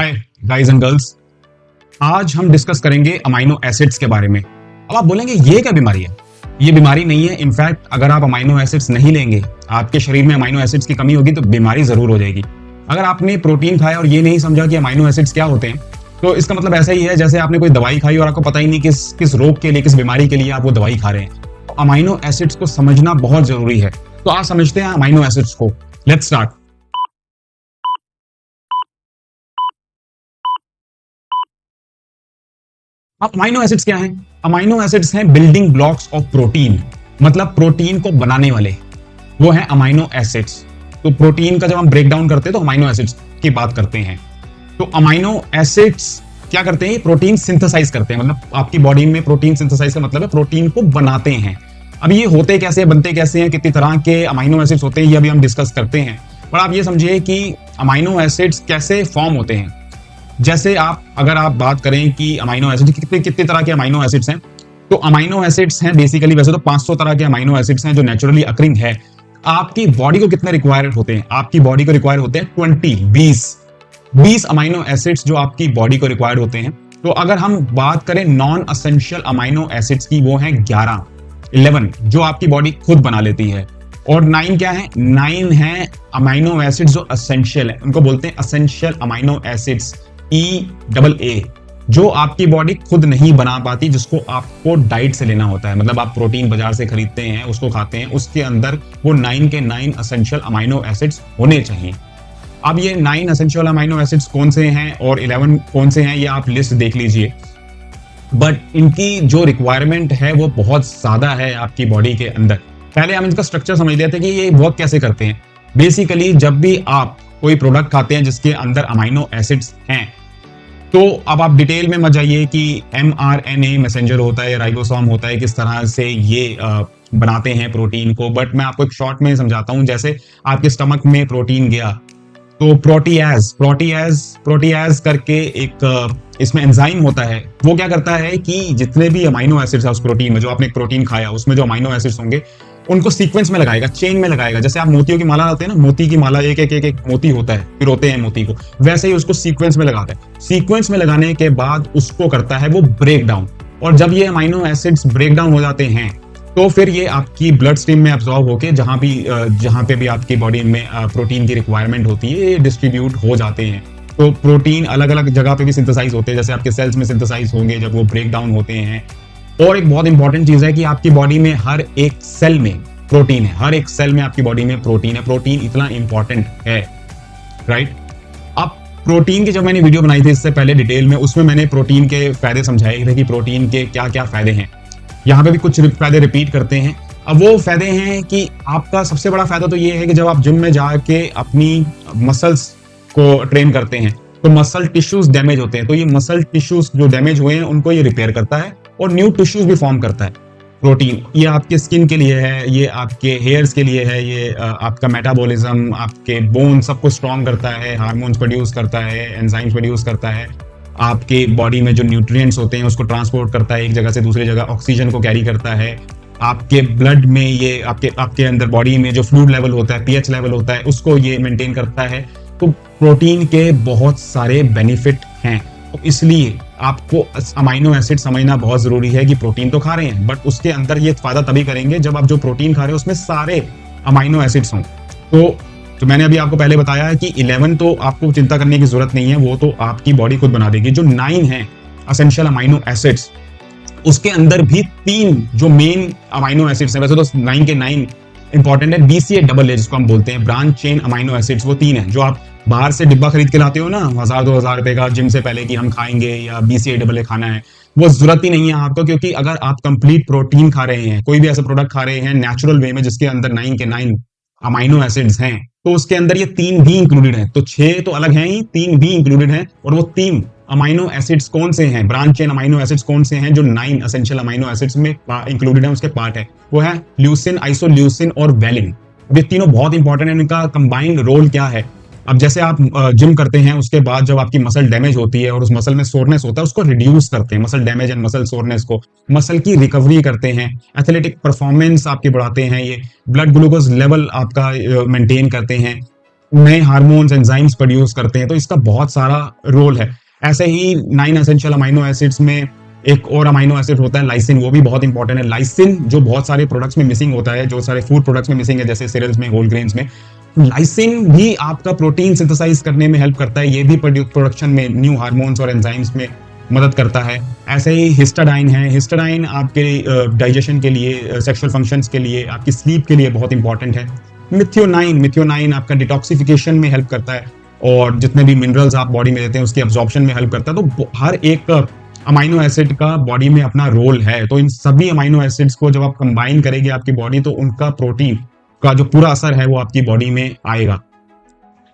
Hi guys and girls, आज हम discuss करेंगे अमाइनो एसिड्स के बारे में। अब आप बोलेंगे ये क्या बीमारी है? ये बीमारी नहीं है। इनफैक्ट अगर आप अमाइनो एसिड्स नहीं लेंगे, आपके शरीर में अमाइनो एसिड्स की कमी होगी तो बीमारी जरूर हो जाएगी। अगर आपने प्रोटीन खाया और ये नहीं समझा कि अमाइनो एसिड्स क्या होते हैं, तो इसका मतलब ऐसा ही है जैसे आपने कोई दवाई खाई और आपको पता ही नहीं किस किस रोग के लिए, किस बीमारी के लिए आप वो दवाई खा रहे हैं। तो अमाइनो एसिड्स को समझना बहुत जरूरी है। तो आज समझते हैं अमाइनो एसिड्स को। Let's start. अब अमाइनो एसिड्स क्या हैं? अमाइनो एसिड्स हैं बिल्डिंग ब्लॉक्स ऑफ प्रोटीन, मतलब प्रोटीन को बनाने वाले वो हैं अमाइनो एसिड्स। तो प्रोटीन का जब हम ब्रेक डाउन करते हैं तो अमाइनो एसिड्स की बात करते हैं। तो अमाइनो एसिड्स क्या करते हैं? प्रोटीन सिंथेसाइज करते हैं, मतलब आपकी बॉडी में प्रोटीन सिंथेसाइज का मतलब है प्रोटीन को बनाते हैं। अब ये होते कैसे, बनते कैसे हैं, कितनी तरह के अमाइनो एसिड्स होते हैं, ये अभी हम डिस्कस करते हैं। पर आप ये समझिए कि अमाइनो एसिड्स कैसे फॉर्म होते हैं। जैसे अगर आप बात करें कि अमाइनो एसिड कितने तरह के अमाइनो एसिड्स हैं, तो अमाइनो एसिड्स हैं बेसिकली वैसे तो 500 तरह के अमाइनो एसिड्स हैं जो नेचुरली अकरिंग है। आपकी बॉडी को कितने रिक्वायर्ड होते हैं? आपकी बॉडी को रिक्वायर होते हैं 20 अमाइनो एसिड्स जो आपकी बॉडी को रिक्वायर्ड होते हैं। तो अगर हम बात करें नॉन असेंशियल अमाइनो एसिड्स की, वो हैं 11 जो आपकी बॉडी खुद बना लेती है। और 9 क्या है? 9 है अमाइनो एसिड्स जो असेंशियल है, उनको बोलते हैं असेंशियल अमाइनो एसिड्स, EAA, जो आपकी बॉडी खुद नहीं बना पाती, जिसको आपको डाइट से लेना होता है। मतलब आप प्रोटीन बाजार से खरीदते हैं, उसको खाते हैं, उसके अंदर वो 9 के 9 असेंशियल अमाइनो एसिड्स होने चाहिए। अब ये 9 असेंशियल अमाइनो एसिड्स कौन से हैं और 11 कौन से हैं, ये आप लिस्ट देख लीजिए। बट इनकी जो रिक्वायरमेंट है वो बहुत ज्यादा है आपकी बॉडी के अंदर। पहले हम इनका स्ट्रक्चर समझ लेते हैं कि ये वर्क कैसे करते हैं। बेसिकली जब भी आप कोई प्रोडक्ट खाते हैं जिसके अंदर अमाइनो एसिड्स हैं, तो अब आप डिटेल में मत जाइए कि mRNA मैसेंजर होता है, राइबोसोम होता है, किस तरह से ये बनाते हैं प्रोटीन को। बट मैं आपको एक शॉर्ट में समझाता हूं। जैसे आपके स्टमक में प्रोटीन गया तो प्रोटीएज करके एक इसमें एंजाइम होता है। वो क्या करता है कि जितने भी अमाइनो एसिड्स है उस प्रोटीन में, जो आपने एक प्रोटीन खाया उसमें जो अमाइनो एसिड्स होंगे, उनको सीक्वेंस में लगाएगा, चेन में लगाएगा। जैसे आप मोतियों की माला लाते हैं ना, मोती की माला एक मोती होता है, फिर होते हैं मोती को, वैसे ही उसको सीक्वेंस में लगाता है। सीक्वेंस में लगाने के बाद उसको करता है वो ब्रेक डाउन। और जब ये अमाइनो एसिड्स ब्रेक डाउन हो जाते हैं तो फिर ये आपकी ब्लड स्ट्रीम में एब्जॉर्ब होके जहां पे भी आपकी बॉडी में प्रोटीन की रिक्वायरमेंट होती है, ये डिस्ट्रीब्यूट हो जाते हैं। तो प्रोटीन अलग अलग जगह पे भी सिंथेसाइज होते हैं, जैसे आपके सेल्स में सिंथेसाइज होंगे जब वो ब्रेक डाउन होते हैं। और एक बहुत इंपॉर्टेंट चीज है कि आपकी बॉडी में हर एक सेल में प्रोटीन है, हर एक सेल में आपकी बॉडी में प्रोटीन है। प्रोटीन इतना इंपॉर्टेंट है, राइट? अब प्रोटीन की जब मैंने वीडियो बनाई थी इससे पहले डिटेल में, उसमें मैंने प्रोटीन के फायदे समझाए थे कि प्रोटीन के क्या क्या फायदे हैं। यहाँ पे भी कुछ फायदे रिपीट करते हैं। अब वो फायदे हैं कि आपका सबसे बड़ा फायदा तो ये है कि जब आप जिम में जाके अपनी मसल्स को ट्रेन करते हैं तो मसल टिश्यूज डैमेज होते हैं, तो ये मसल टिश्यूज जो डैमेज हुए हैं उनको ये रिपेयर करता है और न्यू टिश्यूज भी फॉर्म करता है। प्रोटीन ये आपके स्किन के लिए है, ये आपके हेयर्स के लिए है, ये आपका मेटाबॉलिज्म, आपके बोन सबको स्ट्रॉन्ग करता है, हार्मोन्स प्रोड्यूस करता है, एंजाइम्स प्रोड्यूस करता है, आपके बॉडी में जो न्यूट्रिएंट्स होते हैं उसको ट्रांसपोर्ट करता है एक जगह से दूसरी जगह, ऑक्सीजन को कैरी करता है। आपके ब्लड में ये आपके अंदर बॉडी में जो फ्लूइड लेवल होता है, पीएच लेवल होता है, उसको ये मेंटेन करता है। तो प्रोटीन के बहुत सारे बेनिफिट हैं। तो इसलिए आपको अमाइनो एसिड समझना बहुत जरूरी है कि प्रोटीन तो खा रहे हैं, बट उसके अंदर ये फायदा तभी करेंगे जब आप जो प्रोटीन खा रहे हो उसमें सारे अमाइनो एसिड्स हों। तो मैंने अभी आपको पहले बताया है कि 11 तो आपको चिंता करने की जरूरत नहीं है, वो तो आपकी बॉडी खुद बना देगी। जो 9 है असेंशियल अमाइनो एसिड्स, उसके अंदर भी 3 जो मेन अमाइनो एसिड्स हैं, वैसे तो 9 के 9 इंपॉर्टेंट है। BCAA जिसको हम बोलते हैं ब्रांच चेन अमाइनो एसिड्स, वो 3 है। जो आप बाहर से डिब्बा खरीद के लाते हो ना 1000-2000 रुपए का जिम से पहले कि हम खाएंगे या BCAA खाना है, वो जरूरत ही नहीं है आपको। क्योंकि अगर आप कंप्लीट प्रोटीन खा रहे हैं, कोई भी ऐसा प्रोडक्ट खा रहे हैं नेचुरल वे में जिसके अंदर 9 के 9 अमाइनो एसिड्स हैं, तो उसके अंदर ये 3 भी इंक्लूडेड हैं। तो 6 तो अलग हैं ही, 3 भी इंक्लूडेड हैं। और वो 3 अमाइनो एसिड्स कौन से हैं, ब्रांच चेन अमाइनो एसिड्स कौन से हैं जो 9 एसेंशियल अमाइनो एसिड्स में इंक्लूडेड है, उसके पार्ट है, वो है ल्यूसिन, आइसोल्यूसिन और वैलिन। ये तीनों बहुत इंपॉर्टेंट है। इनका कंबाइंड रोल क्या है? अब जैसे आप जिम करते हैं, उसके बाद जब आपकी मसल डैमेज होती है और उस मसल में सोरनेस होता है, उसको रिड्यूस करते हैं, muscle damage and muscle soreness को, मसल की रिकवरी करते हैं, एथलेटिक परफॉर्मेंस आपकी बढ़ाते हैं, ये ब्लड ग्लूकोज लेवल आपका मेंटेन करते हैं। नए हार्मोन्स एंजाइम्स प्रोड्यूस करते हैं, तो इसका बहुत सारा रोल है। ऐसे ही 9 एसेंशियल अमाइनो एसिड्स में एक और अमाइनो एसिड होता है लाइसिन, वो भी बहुत इंपॉर्टेंट है। लाइसिन जो बहुत सारे प्रोडक्ट्स में मिसिंग होता है, जो सारे फूड प्रोडक्ट्स में मिसिंग है, जैसे सीरियल्स में, होल ग्रेन्स में, लाइसिन भी आपका प्रोटीन सिंथेसाइज करने में हेल्प करता है। ये भी प्रोडक्शन में न्यू हार्मोन्स और एंजाइम्स में मदद करता है। ऐसे ही हिस्टाडाइन है, हिस्टाडाइन आपके डाइजेशन के लिए, सेक्सुअल फंक्शंस के लिए, आपकी स्लीप के लिए बहुत इंपॉर्टेंट है। मिथियोनाइन आपका डिटॉक्सिफिकेशन में हेल्प करता है और जितने भी मिनरल्स आप बॉडी में देते हैं उसकी एब्जॉर्प्शन में हेल्प करता है। तो हर एक अमाइनो एसिड का बॉडी में अपना रोल है। तो इन सभी अमाइनो एसिड्स को जब आप कंबाइन करेंगे आपकी बॉडी, तो उनका प्रोटीन का जो पूरा असर है वो आपकी बॉडी में आएगा।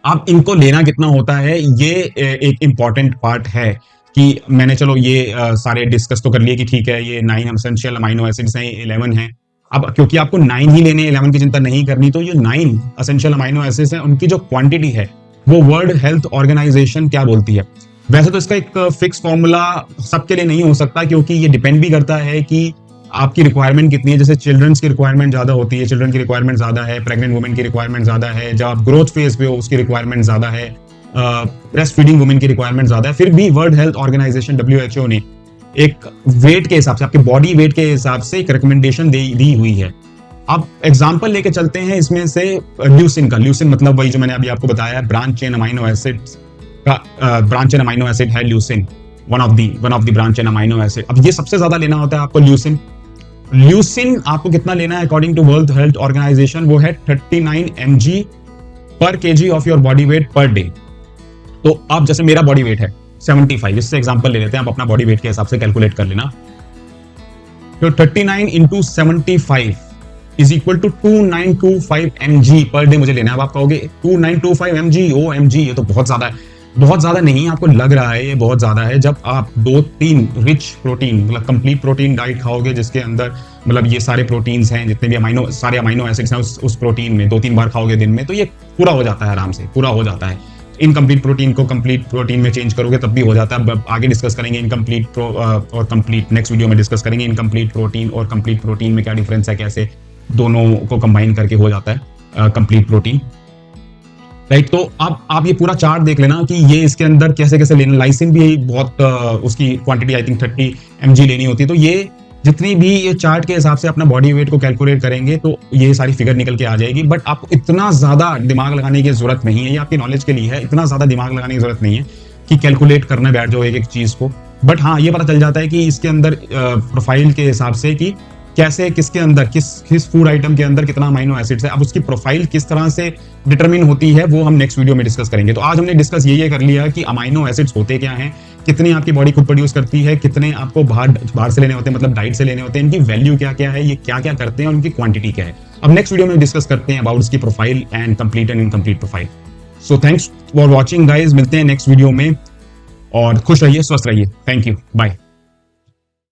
अब इनको लेना कितना होता है, ये एक इंपॉर्टेंट पार्ट है कि मैंने चलो ये सारे डिस्कस तो कर लिए कि ठीक है ये 9 एसेंशियल अमाइनो एसिड्स हैं, 11 हैं। अब क्योंकि आपको 9 ही लेने, 11 की चिंता नहीं करनी, तो ये 9 एसेंशियल अमाइनो एसिड्स हैं, उनकी जो क्वांटिटी है वो वर्ल्ड हेल्थ ऑर्गेनाइजेशन क्या बोलती है। वैसे तो इसका एक फिक्स फॉर्मूला सबके लिए नहीं हो सकता, क्योंकि ये डिपेंड भी करता है कि आपकी रिक्वायरमेंट कितनी है। जैसे चिल्ड्रंस की रिक्वायरमेंट ज्यादा होती है, चिल्ड्रन की रिक्वायरमेंट ज्यादा है, प्रेग्नेंट वुमेन की रिक्वायरमेंट ज्यादा है, जब आप ग्रोथ फेज पे हो उसकी रिक्वायरमेंट ज्यादा है, ब्रेस्ट फीडिंग वुमेन की रिक्वायरमेंट ज्यादा है। फिर भी वर्ल्ड हेल्थ ऑर्गेनाइजेशन WHO ने एक वेट के हिसाब से, आपके बॉडी वेट के हिसाब से एक रिकमेंडेशन दी हुई है। अब एग्जांपल लेके चलते हैं इसमें से ल्यूसिन का। ल्यूसिन मतलब वही जो मैंने अभी आपको बताया, ब्रांच चेन अमाइनो एसिड का ब्रांच चेन अमाइनो एसिड है leucine, one of the branch chain amino acid. अब ये सबसे ज्यादा लेना होता है आपको ल्यूसिन। ल्यूसिन आपको कितना लेना है according to World Health Organization, वो है 39 mg per kg of your body weight per day. तो अब जैसे मेरा बॉडी वेट है 75, इससे एग्जांपल ले लेते हैं, आप अपना बॉडी वेट के हिसाब से कैलकुलेट कर लेना। तो 39 into 75 is equal to 2925 mg per day मुझे लेना है। अब आप कहोगे 2925 mg, ओ mg, ये तो बहुत ज्यादा है। बहुत ज्यादा नहीं, आपको लग रहा है ये बहुत ज्यादा है। जब आप 2-3 रिच प्रोटीन, मतलब कंप्लीट प्रोटीन डाइट खाओगे, जिसके अंदर मतलब ये सारे प्रोटीन्स हैं, जितने भी सारे अमाइनो एसिड्स हैं उस प्रोटीन में 2-3 बार खाओगे दिन में, तो ये पूरा हो जाता है, आराम से पूरा हो जाता है। इनकम्प्लीट प्रोटीन को कंप्लीट प्रोटीन में चेंज करोगे तब भी हो जाता है। आगे डिस्कस करेंगे इनकम्प्लीट और कंप्लीट, नेक्स्ट वीडियो में डिस्कस करेंगे इनकम्प्लीट प्रोटीन और कंप्लीट प्रोटीन में क्या डिफरेंस है, कैसे दोनों को कंबाइन करके हो जाता है कंप्लीट प्रोटीन, राइट। तो अब आप ये पूरा चार्ट देख लेना कि ये इसके अंदर कैसे कैसे लेना। लाइसिन भी बहुत उसकी क्वांटिटी आई थिंक 30 mg लेनी होती है। तो ये जितनी भी ये चार्ट के हिसाब से अपना बॉडी वेट को कैलकुलेट करेंगे तो ये सारी फिगर निकल के आ जाएगी। बट आपको इतना ज्यादा दिमाग लगाने की जरूरत नहीं है, ये आपकी नॉलेज के लिए है। इतना ज्यादा दिमाग लगाने की जरूरत नहीं है कि कैलकुलेट करने बैठ जाओ एक एक चीज को। बट हाँ, ये पता चल जाता है कि इसके अंदर प्रोफाइल के हिसाब से कि कैसे किसके अंदर किस फूड आइटम के अंदर कितना अमाइनो एसिड्स है। अब उसकी प्रोफाइल किस तरह से डिटरमिन होती है वो हम नेक्स्ट वीडियो में डिस्कस करेंगे। तो आज हमने डिस्कस ये कर लिया कि अमाइनो एसिड्स होते क्या हैं, कितनी आपकी बॉडी खुद प्रोड्यूस करती है, कितने आपको बाहर से लेने होते हैं, मतलब डाइट से लेने होते हैं, इनकी वैल्यू क्या क्या है, ये क्या क्या करते हैं और उनकी क्वांटिटी क्या है। अब नेक्स्ट वीडियो में डिस्कस करते हैं अबाउट इसकी profile and complete and incomplete profile. So thanks for watching guys, मिलते हैं नेक्स्ट वीडियो में और खुश रहिए, स्वस्थ रहिए। Thank you, bye.